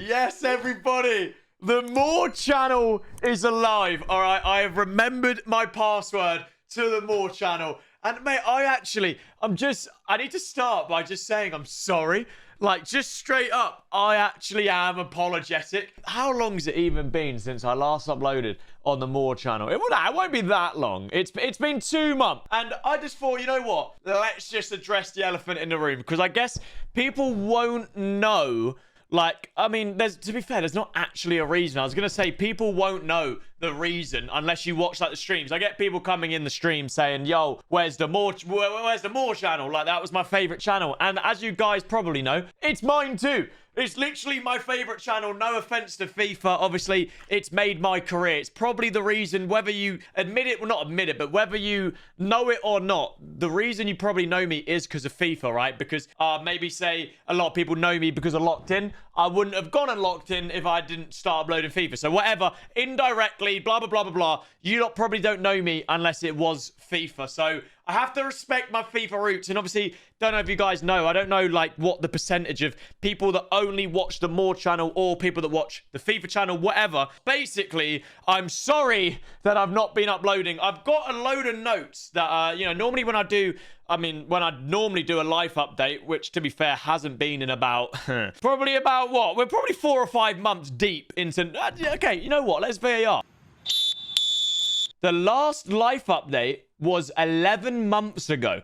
Yes, everybody. The More channel is alive. All right, I have remembered my password to the More channel. And mate, I need to start by just saying I'm sorry. Like, just straight up, I actually am apologetic. How long's it even been since I last uploaded on the More channel? It won't be that long. It's been 2 months. And I just thought, you know what? Let's just address the elephant in the room. Because I guess people won't know. Like, I mean, to be fair, there's not actually a reason. I was going to say people won't know the reason unless you watch, like, the streams. I get people coming in the stream saying, yo, where's the More channel? Like, that was my favorite channel. And as you guys probably know, it's mine too. It's literally my favorite channel. No offense to FIFA. Obviously, it's made my career. It's probably the reason, whether you admit it, well, not admit it, but whether you know it or not, the reason you probably know me is because of FIFA, right? Because maybe say a lot of people know me because of Locked In. I wouldn't have gone on Locked In if I didn't start uploading FIFA. So whatever, indirectly, blah, blah, blah, blah, blah. You lot probably don't know me unless it was FIFA. So I have to respect my FIFA roots. And obviously, don't know if you guys know, I don't know like what the percentage of people that only watch the More channel or people that watch the FIFA channel, whatever. Basically, I'm sorry that I've not been uploading. I've got a load of notes that, normally when I normally do a life update, which to be fair hasn't been in about, probably about what? We're probably 4 or 5 months deep into, okay, you know what? Let's VAR. The last life update was 11 months ago.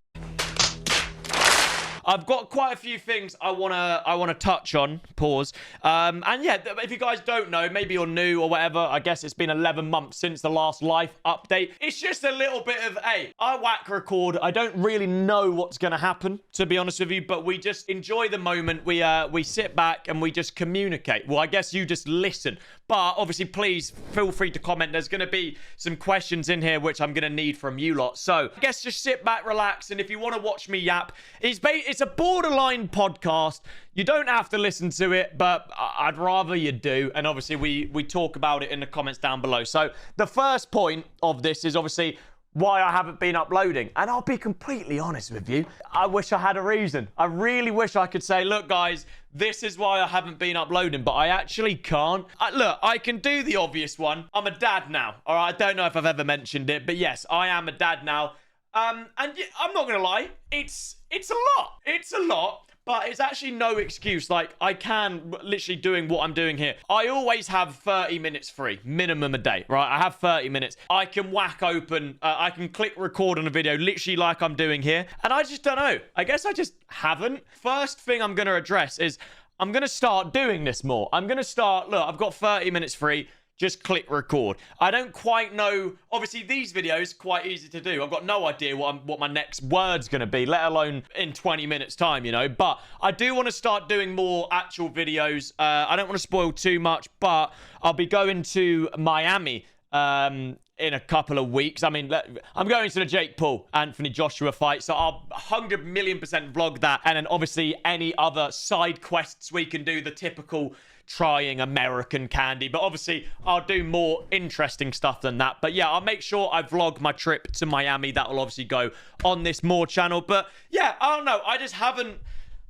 I've got quite a few things I wanna touch on. Pause. And yeah, if you guys don't know, maybe you're new or whatever, I guess it's been 11 months since the last life update. It's just a little bit of, hey, I whack record. I don't really know what's gonna happen, to be honest with you, but we just enjoy the moment. We sit back and we just communicate. Well, I guess you just listen. But obviously, please feel free to comment. There's going to be some questions in here which I'm going to need from you lot. So I guess just sit back, relax, and if you want to watch me yap, it's a borderline podcast. You don't have to listen to it, but I'd rather you do. And obviously, we talk about it in the comments down below. So the first point of this is obviously why I haven't been uploading. And I'll be completely honest with you. I wish I had a reason. I really wish I could say, look, guys, this is why I haven't been uploading, but I actually can't. Look, I can do the obvious one. I'm a dad now. All right, I don't know if I've ever mentioned it, but yes, I am a dad now. And I'm not going to lie. It's a lot. It's a lot. But it's actually no excuse. Like, I can literally doing what I'm doing here. I always have 30 minutes free, minimum a day, right? I have 30 minutes. I can whack open, I can click record on a video, literally like I'm doing here. And I just don't know. I guess I just haven't. First thing I'm going to address is I'm going to start doing this more. I'm going to start, look, I've got 30 minutes free. Just click record. I don't quite know. Obviously, these videos quite easy to do. I've got no idea what my next word's going to be, let alone in 20 minutes time, you know. But I do want to start doing more actual videos. I don't want to spoil too much, but I'll be going to Miami in a couple of weeks. I mean, I'm going to the Jake Paul, Anthony Joshua fight, so I'll 100,000,000% vlog that. And then obviously any other side quests we can do, the typical trying American candy, but obviously I'll do more interesting stuff than that. But yeah, I'll make sure I vlog my trip to Miami. That will obviously go on this More channel. But yeah, I don't know. I just haven't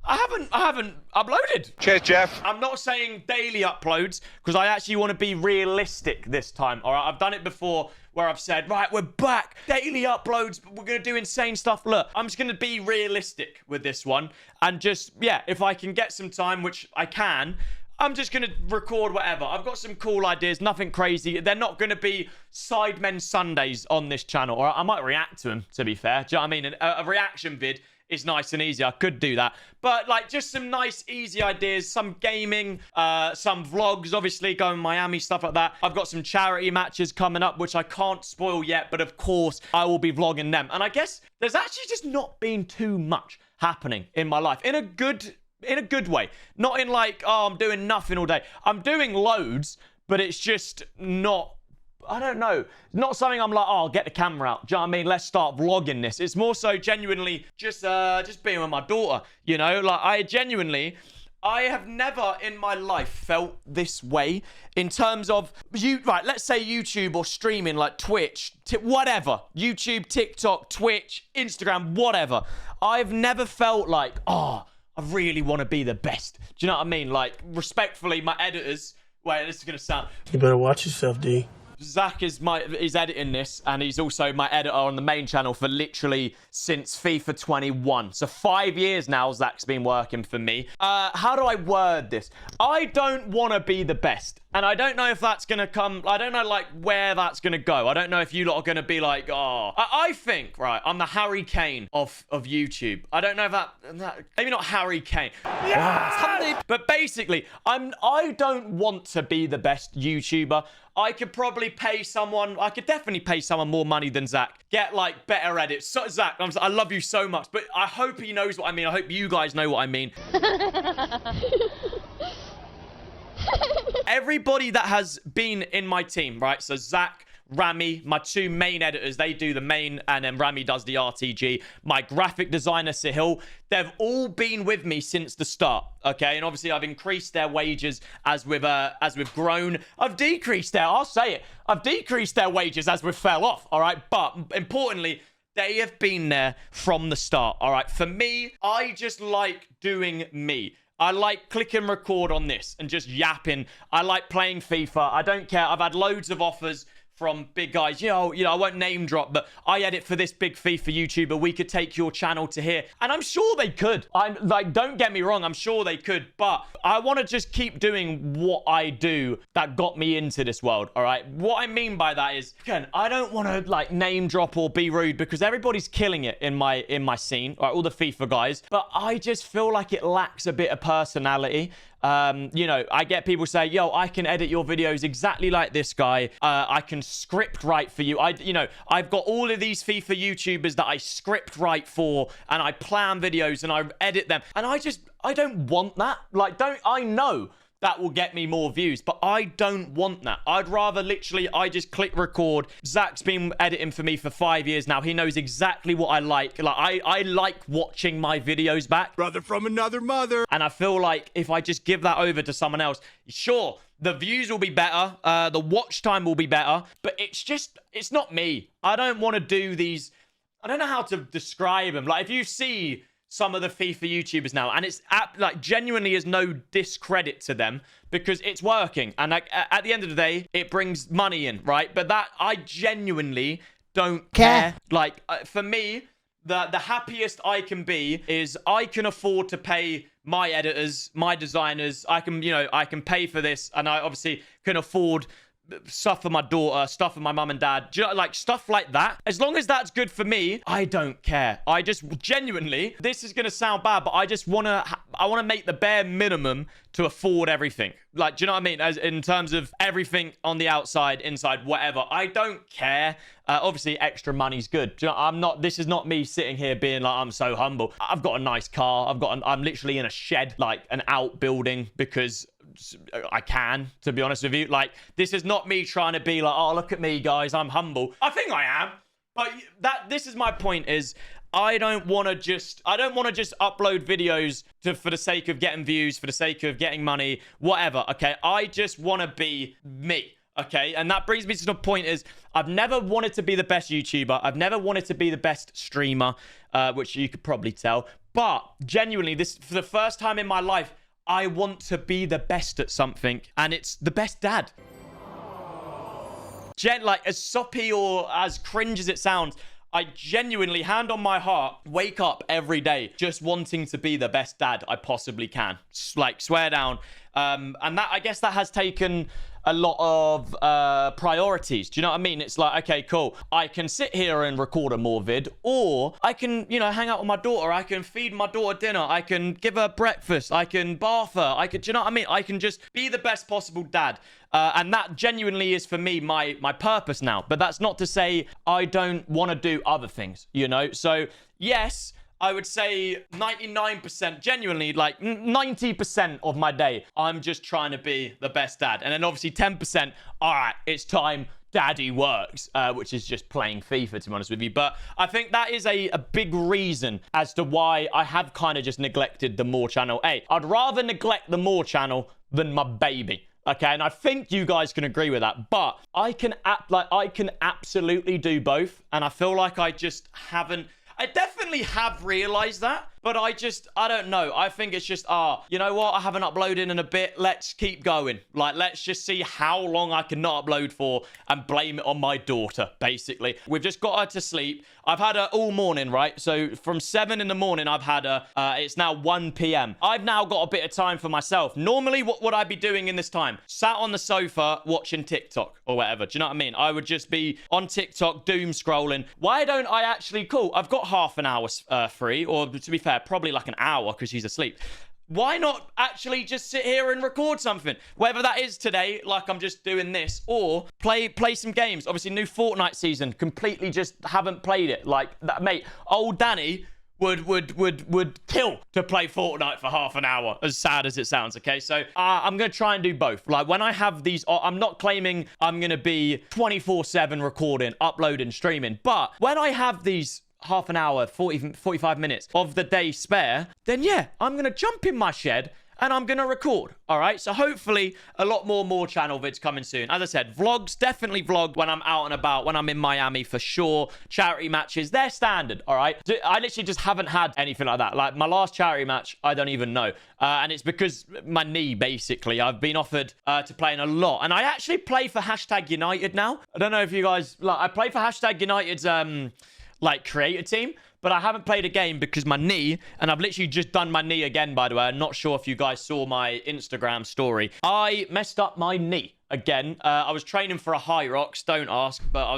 uploaded. Cheers, Jeff. I'm not saying daily uploads because I actually want to be realistic this time. All right, I've done it before where I've said, right, we're back, daily uploads, but we're going to do insane stuff. Look, I'm just going to be realistic with this one. And just, yeah, if I can get some time, which I can, I'm just going to record whatever. I've got some cool ideas, nothing crazy. They're not going to be Sidemen Sundays on this channel. Or I might react to them, to be fair. Do you know what I mean? A reaction vid is nice and easy. I could do that. But, like, just some nice, easy ideas. Some gaming, some vlogs, obviously, going to Miami, stuff like that. I've got some charity matches coming up, which I can't spoil yet. But, of course, I will be vlogging them. And I guess there's actually just not been too much happening in my life. In a good way. Not in like, oh, I'm doing nothing all day. I'm doing loads, but it's just not, I don't know. Not something I'm like, oh, I'll get the camera out. Do you know what I mean? Let's start vlogging this. It's more so genuinely just being with my daughter, you know? Like, I have never in my life felt this way in terms of, right, let's say YouTube or streaming like Twitch, whatever. YouTube, TikTok, Twitch, Instagram, whatever. I've never felt like, oh, I really want to be the best. Do you know what I mean? Like, respectfully, my editors... Wait, this is going to sound... You better watch yourself, D. Zach is editing this, and he's also my editor on the main channel for literally since FIFA 21. So 5 years now Zach's been working for me. How do I word this? I don't want to be the best. And I don't know if that's going to come... I don't know, like, where that's going to go. I don't know if you lot are going to be like, oh... I think, right, I'm the Harry Kane of YouTube. I don't know if that... Maybe not Harry Kane. Yes! But basically, I don't want to be the best YouTuber. I could probably pay someone... I could definitely pay someone more money than Zach. Get, like, better edits. So, Zach, I love you so much. But I hope he knows what I mean. I hope you guys know what I mean. Everybody that has been in my team, right? So Zach, Rami, my two main editors, they do the main, and then Rami does the RTG. My graphic designer, Sahil, they've all been with me since the start, okay? And obviously, I've increased their wages as we've grown. I've decreased I'll say it. I've decreased their wages as we've fell off, all right? But importantly, they have been there from the start, all right? For me, I just like doing me. I like clicking record on this and just yapping. I like playing FIFA. I don't care. I've had loads of offers from big guys. You know, I won't name drop, but I edit for this big FIFA YouTuber. We could take your channel to here. And I'm sure they could. I'm like, don't get me wrong. I'm sure they could. But I want to just keep doing what I do that got me into this world. All right. What I mean by that is, again, I don't want to like name drop or be rude because everybody's killing it in my scene. All right, all the FIFA guys. But I just feel like it lacks a bit of personality. You know, I get people say, yo, I can edit your videos exactly like this guy. I can script write for you. I've got all of these FIFA YouTubers that I script write for, and I plan videos and I edit them. And I don't want that. Like, I know that will get me more views, but I don't want that. I'd rather literally, I just click record. Zach's been editing for me for 5 years now. He knows exactly what I like. Like, I like watching my videos back. Brother from another mother. And I feel like if I just give that over to someone else, sure, the views will be better. The watch time will be better, but it's not me. I don't want to do these. I don't know how to describe them. Like, if you see some of the FIFA YouTubers now, and it's like genuinely is no discredit to them because it's working, and like at the end of the day it brings money in, right? But that I genuinely don't care. Like for me, the happiest I can be is I can afford to pay my editors, my designers. I can pay for this, and I obviously can afford stuff for my daughter, stuff for my mum and dad, like stuff like that. As long as that's good for me, I don't care. I just genuinely, this is gonna sound bad, but I just wanna make the bare minimum to afford everything. Like, do you know what I mean? As in terms of everything on the outside, inside, whatever. I don't care. Obviously, extra money's good. Do you know, this is not me sitting here being like, I'm so humble. I've got a nice car. I'm literally in a shed, like an outbuilding, because I can, to be honest with you. Like, this is not me trying to be like, oh, look at me, guys, I'm humble. I think I am. But this is my point is, I don't want to just upload videos for the sake of getting views, for the sake of getting money, whatever, okay? I just want to be me, okay? And that brings me to the point is, I've never wanted to be the best YouTuber. I've never wanted to be the best streamer, which you could probably tell. But genuinely, this for the first time in my life, I want to be the best at something, and it's the best dad. Like, as soppy or as cringe as it sounds, I genuinely, hand on my heart, wake up every day just wanting to be the best dad I possibly can. Like, swear down. And that, I guess that has taken a lot of priorities. Do you know what I mean? It's like, okay, cool. I can sit here and record a more vid, or I can, hang out with my daughter. I can feed my daughter dinner. I can give her breakfast. I can bath her. Do you know what I mean? I can just be the best possible dad. And that genuinely is for me my purpose now. But that's not to say I don't want to do other things, So yes, I would say 99%, genuinely, like 90% of my day, I'm just trying to be the best dad. And then obviously 10%, all right, it's time daddy works, which is just playing FIFA, to be honest with you. But I think that is a big reason as to why I have kind of just neglected the More channel. Hey, I'd rather neglect the More channel than my baby. Okay, and I think you guys can agree with that. But I can absolutely do both. And I feel like I just haven't. I definitely have realized that, But I don't know. I think it's just, you know what? I haven't uploaded in a bit. Let's keep going. Like, let's just see how long I can not upload for and blame it on my daughter, basically. We've just got her to sleep. I've had her all morning, right? So from 7 in the morning, I've had her. It's now 1 p.m. I've now got a bit of time for myself. Normally, what would I be doing in this time? Sat on the sofa watching TikTok or whatever. Do you know what I mean? I would just be on TikTok, doom scrolling. Why don't I actually, cool, I've got half an hour free, or to be fair, probably like an hour because she's asleep. Why not actually just sit here and record something? Whether that is today, like I'm just doing this, or play some games. Obviously, new Fortnite season. Completely just haven't played it. Like that, mate. Old Danny would kill to play Fortnite for half an hour, as sad as it sounds. Okay, so I'm gonna try and do both. Like when I have these, I'm not claiming I'm gonna be 24/7 recording, uploading, streaming, but when I have these half an hour, 45 minutes of the day spare, then yeah, I'm gonna jump in my shed and I'm gonna record. All right, so hopefully a lot more channel vids coming soon. As I said, vlogs, definitely vlog when I'm out and about, when I'm in Miami for sure. Charity matches, they're standard. All right, I literally just haven't had anything like that. Like my last charity match, I don't even know, and it's because my knee, basically. I've been offered to play in a lot, and I actually play for #United now. I don't know if you guys like, I play for #United's like creator team, but I haven't played a game because my knee, and I've literally just done my knee again, by the way. I'm not sure if you guys saw my Instagram story. I messed up my knee again. I was training for a high rocks, don't ask, but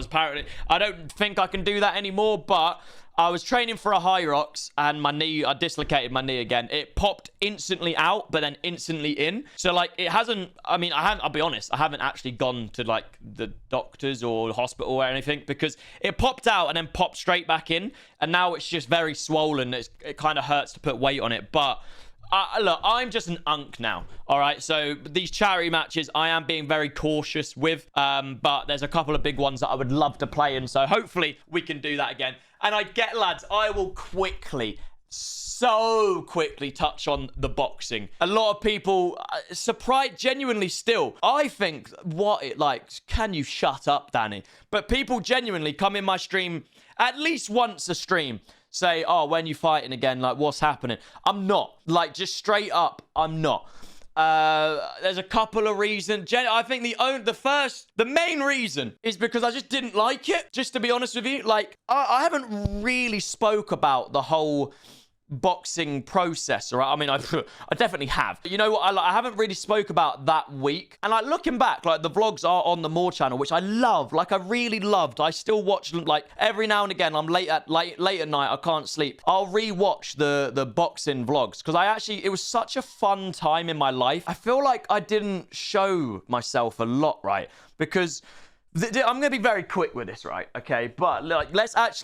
I don't think I can do that anymore, but I was training for a high rocks and I dislocated my knee again. It popped instantly out, but then instantly in. So like I'll be honest, I haven't actually gone to like the doctors or hospital or anything because it popped out and then popped straight back in. And now it's just very swollen. It kind of hurts to put weight on it, but look, I'm just an unk now. All right, so these charity matches, I am being very cautious with, but there's a couple of big ones that I would love to play in, so hopefully we can do that again. And lads, I will so quickly touch on the boxing. A lot of people surprised, genuinely still. I think, can you shut up, Danny? But people genuinely come in my stream at least once a stream, say, oh, when you fighting again? Like, what's happening? I'm not. Like, just straight up, I'm not. There's a couple of reasons. I think the main reason is because I just didn't like it. Just to be honest with you, like, I haven't really spoke about the whole boxing process, right? I mean, I definitely have. You know what? I haven't really spoke about that week. And like looking back, like the vlogs are on the More channel, which I love. Like I really loved. I still watch like every now and again. I'm late at night. I can't sleep. I'll rewatch the boxing vlogs because it was such a fun time in my life. I feel like I didn't show myself a lot, right? Because I'm going to be very quick with this, right? Okay, but like,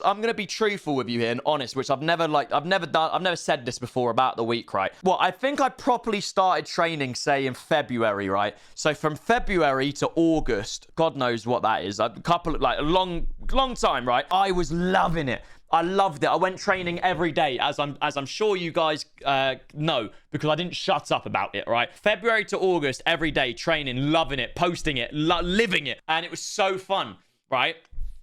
I'm going to be truthful with you here and honest, which I've never said this before about the week, right? Well, I think I properly started training, say, in February, right? So from February to August, God knows what that is, a long time, right? I was loving it. I loved it. I went training every day, as I'm sure you guys know, because I didn't shut up about it, right? February to August, every day, training, loving it, posting it, living it. And it was so fun, right?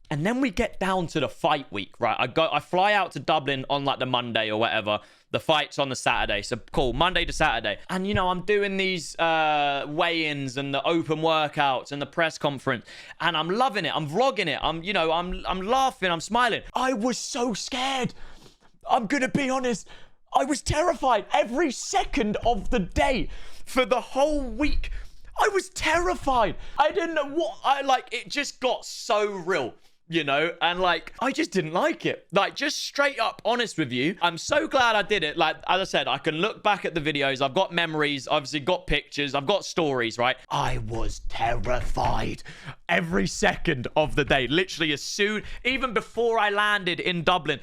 And then we get down to the fight week, right? I fly out to Dublin on like the Monday or whatever. The fight's on the Saturday. So cool, Monday to Saturday. And, you know, I'm doing these weigh-ins and the open workouts and the press conference. And I'm loving it. I'm vlogging it. I'm laughing. I'm smiling. I was so scared. I'm going to be honest. I was terrified every second of the day for the whole week. I was terrified. I didn't know it just got so real. You know, and like, I just didn't like it. Like, just straight up honest with you. I'm so glad I did it. Like, as I said, I can look back at the videos. I've got memories, obviously got pictures. I've got stories, right? I was terrified every second of the day. Literally even before I landed in Dublin,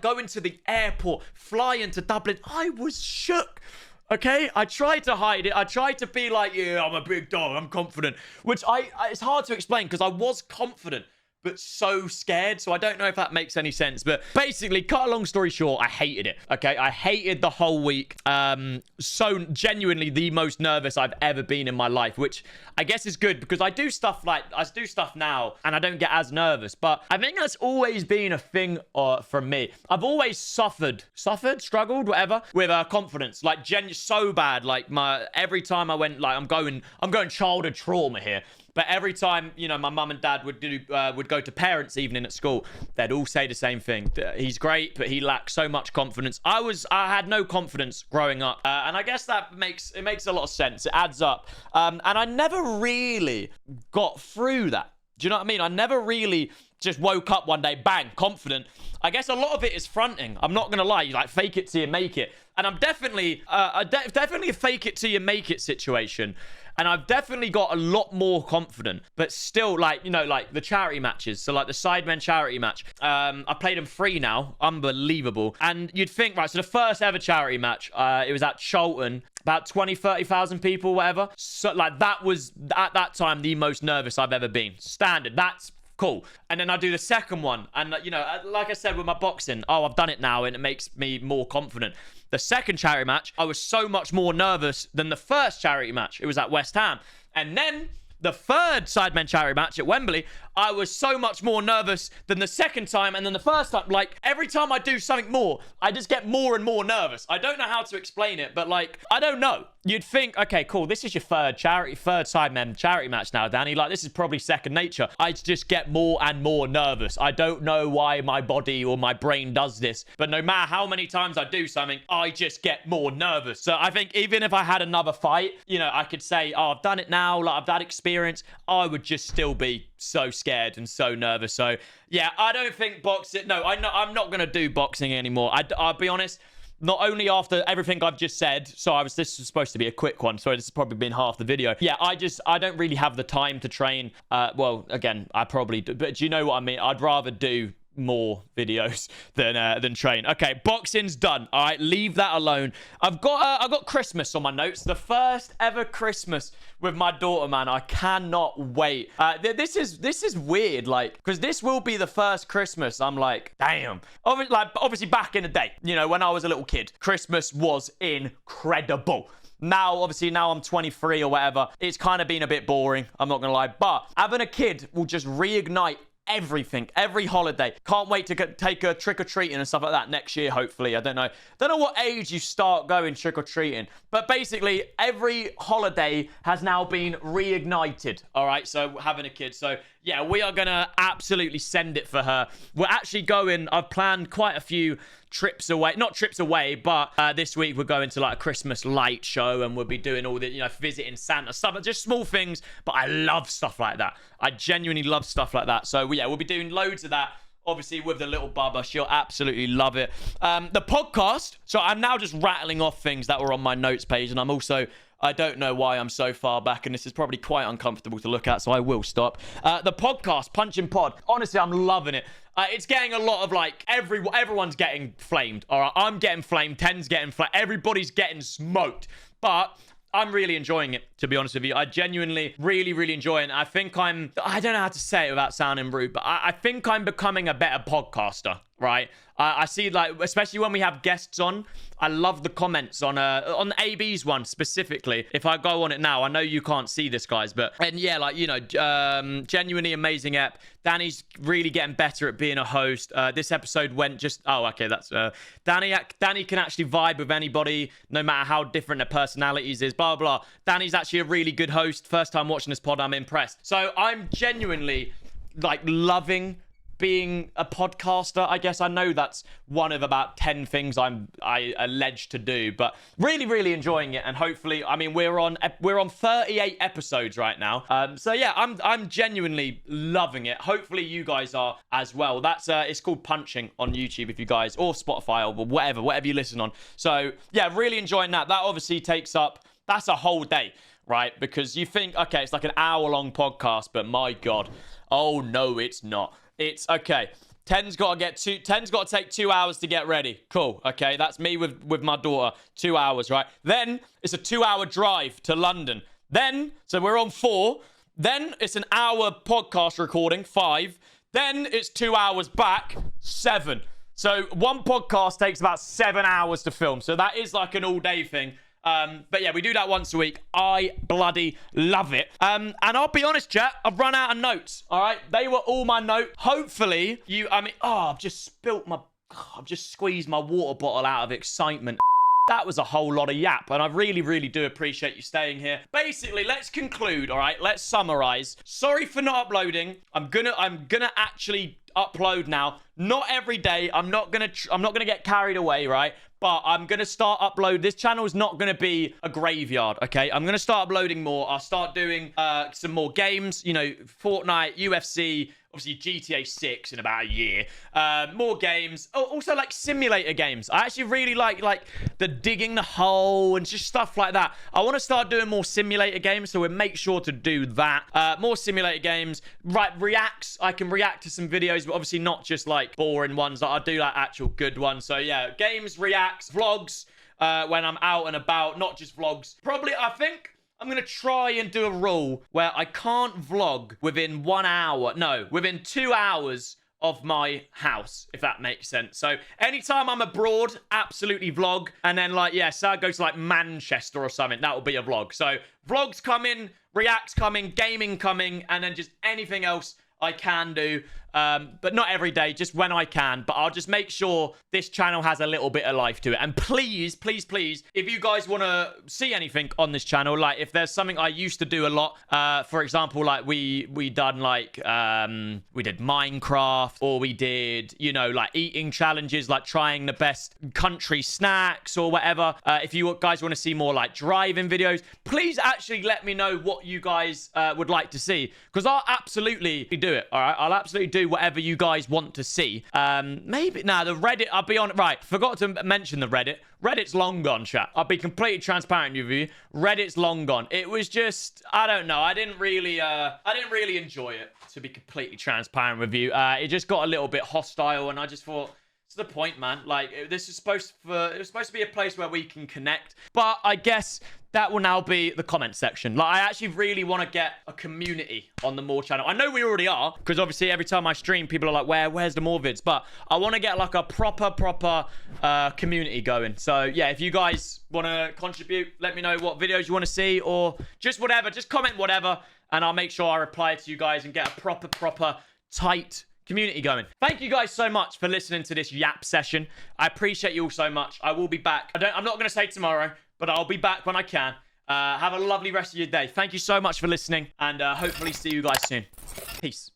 going to the airport, flying to Dublin, I was shook. Okay, I tried to hide it. I tried to be like, yeah, I'm a big dog. I'm confident. Which it's hard to explain because I was confident. but so scared. So I don't know if that makes any sense. But basically, cut a long story short, I hated it. Okay, I hated the whole week. So genuinely the most nervous I've ever been in my life, which I guess is good because I do stuff now and I don't get as nervous. But I think that's always been a thing from me. I've always struggled, whatever, with confidence. Like so bad. Like every time I went, like I'm going childhood trauma here. But every time, you know, my mum and dad would go to parents' evening at school, they'd all say the same thing. He's great, but he lacks so much confidence. I had no confidence growing up. And I guess it makes a lot of sense. It adds up. And I never really got through that. Do you know what I mean? I never really just woke up one day, bang, confident. I guess a lot of it is fronting. I'm not going to lie. You like fake it till you make it. And I'm definitely a fake it till you make it situation. And I've definitely got a lot more confident, but still, like, you know, like the charity matches. So like the Sidemen charity match, I played them 3 now. Unbelievable. And you'd think, right, so the first ever charity match, it was at Charlton, about 30,000 people, whatever. So like that was at that time the most nervous I've ever been. Standard. That's cool. And then I do the second one. And, you know, like I said with my boxing, I've done it now and it makes me more confident. The second charity match, I was so much more nervous than the first charity match. It was at West Ham. And then the third Sidemen charity match at Wembley, I was so much more nervous than the second time and then the first time. Like, every time I do something more, I just get more and more nervous. I don't know how to explain it, but, like, I don't know. You'd think, okay, cool, this is your third Sidemen charity match now, Danny. Like, this is probably second nature. I just get more and more nervous. I don't know why my body or my brain does this, but no matter how many times I do something, I just get more nervous. So I think even if I had another fight, you know, I could say, I've done it now, like, I've had experience, I would just still be so scared and so nervous. So yeah, I don't think boxing, I'm not gonna do boxing anymore. I'll be honest, not only after everything I've just said, this was supposed to be a quick one, so this has probably been half the video. Yeah, I don't really have the time to train. Well, again, I probably do, but do you know what I mean? I'd rather do more videos than train. Okay, boxing's done. All right, leave that alone. I've got Christmas on my notes. The first ever Christmas with my daughter, man. I cannot wait. This is weird, like, because this will be the first Christmas. I'm like, damn. Obviously back in the day, you know, when I was a little kid, Christmas was incredible. Now I'm 23 or whatever. It's kind of been a bit boring. I'm not gonna lie, but having a kid will just reignite everything, every holiday. Can't wait to take a trick-or-treating and stuff like that next year, hopefully. I don't know what age you start going trick-or-treating, but basically every holiday has now been reignited. All right, so having a kid. So yeah, we are gonna absolutely send it for her. We're actually going, I've planned quite a few trips away, not trips away, but this week we're going to like a Christmas light show and we'll be doing all the, you know, visiting Santa stuff, just small things, but I love stuff like that. I genuinely love stuff like that. So yeah, we'll be doing loads of that. Obviously with the little bubba, she'll absolutely love it. The podcast, so I'm now just rattling off things that were on my notes page, and I don't know why I'm so far back, and this is probably quite uncomfortable to look at, so I will stop. The podcast, Punching Pod. Honestly, I'm loving it. It's getting a lot of, like, everyone's getting flamed. All right, I'm getting flamed. Ten's getting flamed. Everybody's getting smoked. But I'm really enjoying it, to be honest with you. I genuinely really, really enjoy it. And I think I don't know how to say it without sounding rude, but I think I'm becoming a better podcaster, right? I see, like, especially when we have guests on, I love the comments on AB's one specifically. If I go on it now, I know you can't see this, guys, but, and yeah, like, you know, genuinely amazing app. Danny's really getting better at being a host. This episode went just, okay, that's, Danny can actually vibe with anybody, no matter how different their personalities is, blah, blah. Danny's actually a really good host. First time watching this pod, I'm impressed. So I'm genuinely, like, loving being a podcaster. I guess I know that's one of about 10 things I alleged to do, but really, really enjoying it. And hopefully, I mean, we're on 38 episodes right now. So yeah, I'm genuinely loving it. Hopefully you guys are as well. That's it's called Punching on YouTube if you guys, or Spotify, or whatever you listen on. So yeah, really enjoying that. That obviously takes up, that's a whole day, right? Because you think, okay, it's like an hour-long podcast, but my God. Oh no, it's not. It's okay. Ten's got to take 2 hours to get ready. Cool. Okay, that's me with my daughter. 2 hours, right? Then it's a 2-hour drive to London. Then, so we're on 4. Then it's an hour podcast recording, 5. Then it's 2 hours back, 7. So one podcast takes about 7 hours to film. So that is like an all-day thing. But yeah, we do that once a week. I bloody love it. And I'll be honest, chat, I've run out of notes. All right, they were all my notes. Hopefully, I've just squeezed my water bottle out of excitement. That was a whole lot of yap, and I really, really do appreciate you staying here. Basically, let's conclude, all right? Let's summarize. Sorry for not uploading. I'm gonna actually upload now. Not every day. I'm not gonna get carried away, right? But I'm gonna start upload. This channel is not gonna be a graveyard, okay? I'm gonna start uploading more. I'll start doing some more games. You know, Fortnite, UFC. Obviously, GTA 6 in about a year. More games. Oh, also, like, simulator games. I actually really like the digging the hole and just stuff like that. I want to start doing more simulator games, so we'll make sure to do that. More simulator games. Right, reacts. I can react to some videos, but obviously not just, like, boring ones. I'll do, like, actual good ones. So, yeah, games, reacts, vlogs when I'm out and about. Not just vlogs. Probably, I think I'm going to try and do a rule where I can't vlog within 1 hour. No, within 2 hours of my house, if that makes sense. So anytime I'm abroad, absolutely vlog. And then, like, yeah, so I go to, like, Manchester or something. That will be a vlog. So vlogs coming, reacts coming, gaming coming, and then just anything else I can do. But not every day, just when I can. But I'll just make sure this channel has a little bit of life to it. And please, please, please, if you guys want to see anything on this channel, like if there's something I used to do a lot, for example, like we done like, we did Minecraft, or we did, you know, like eating challenges, like trying the best country snacks or whatever. If you guys want to see more like driving videos, please actually let me know what you guys would like to see, because I'll absolutely do it. All right, I'll absolutely do whatever you guys want to see. Maybe the Reddit, I'll be on it. Right, forgot to mention the Reddit. Reddit's long gone, chat. I'll be completely transparent with you. Reddit's long gone. It was just, I don't know, I didn't really enjoy it, to be completely transparent with you. It just got a little bit hostile, and I just thought, what's the point, man? Like, this is supposed to be a place where we can connect. But I guess that will now be the comment section. Like, I actually really want to get a community on the More channel. I know we already are, because obviously every time I stream, people are like, where's the More vids? But I want to get like a proper community going. So yeah, if you guys want to contribute, let me know what videos you want to see, or just whatever. Just comment whatever, and I'll make sure I reply to you guys and get a proper tight community going. Thank you guys so much for listening to this yap session. I appreciate you all so much. I will be back. I'm not going to say tomorrow, but I'll be back when I can. Have a lovely rest of your day. Thank you so much for listening, and hopefully see you guys soon. Peace.